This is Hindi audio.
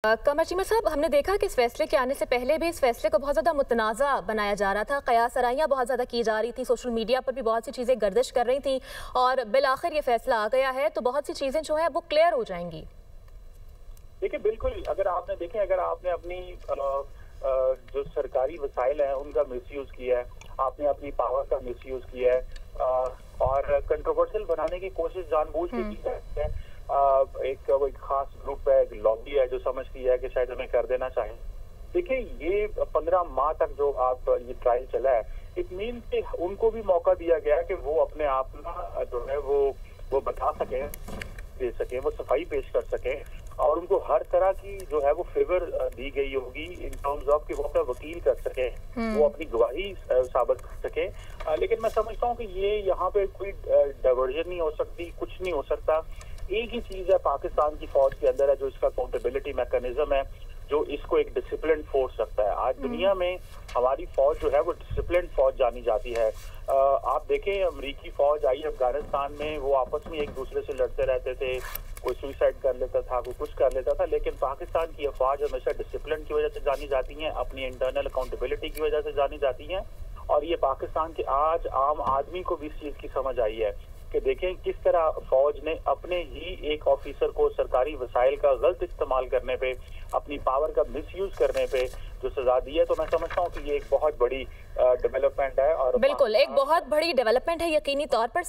कमर चीमा साहब, हमने देखा कि इस फैसले के आने से पहले भी इस फैसले को बहुत ज़्यादा मुतनाज़ा बनाया जा रहा था। क़यास-आराइयाँ बहुत ज़्यादा की जा रही थी, सोशल मीडिया पर भी बहुत सी चीज़ें गर्दिश कर रही थी और बिल आखिर ये फैसला आ गया है तो बहुत सी चीज़ें जो हैं वो क्लियर हो जाएंगी। देखिए, बिल्कुल अगर आपने अपनी जो सरकारी वसाइल हैं उनका मिसयूज़ किया है, आपने अपनी पावर का मिसयूज़ किया है और कंट्रोवर्शियल बनाने की कोशिश जानबूझ के की है। एक खास ग्रुप है, एक लॉबी है जो समझती है कि शायद हमें कर देना चाहिए। देखिए, ये 15 माह तक जो ये ट्रायल चला है, इट मीन कि उनको भी मौका दिया गया कि वो अपने आप ना जो है वो बता सकें, दे सकें, वो सफाई पेश कर सकें और उनको हर तरह की जो है वो फेवर दी गई होगी इन टर्म्स ऑफ कि वो अपना वकील कर सके, वो अपनी गवाही साबित कर सके। लेकिन मैं समझता हूँ कि ये यहाँ पे कोई डाइवर्जन नहीं हो सकती, कुछ नहीं हो सकता। एक ही चीज है पाकिस्तान की फौज के अंदर है जो इसका अकाउंटेबिलिटी मैकेनिज्म है, जो इसको एक डिसिप्लिन फोर्स रखता है। आज दुनिया में हमारी फौज जो है वो डिसिप्लिन फौज जानी जाती है। आप देखें, अमेरिकी फौज आई अफगानिस्तान में, वो आपस में एक दूसरे से लड़ते रहते थे, कोई सुसाइड कर लेता था, कोई कुछ कर लेता था, लेकिन पाकिस्तान की अफवाज हमेशा डिसिप्लिन की वजह से जानी जाती हैं, अपनी इंटरनल अकाउंटेबिलिटी की वजह से जानी जाती हैं। और ये पाकिस्तान के आज आम आदमी को भी इस चीज की समझ आई है कि देखें किस तरह फौज ने अपने ही एक ऑफिसर को सरकारी वसाइल का गलत इस्तेमाल करने पे, अपनी पावर का मिसयूज करने पे जो सजा दी है। तो मैं समझता हूँ कि ये एक बहुत बड़ी डेवलपमेंट है और बिल्कुल एक बहुत बड़ी डेवलपमेंट है यकीनी तौर पर।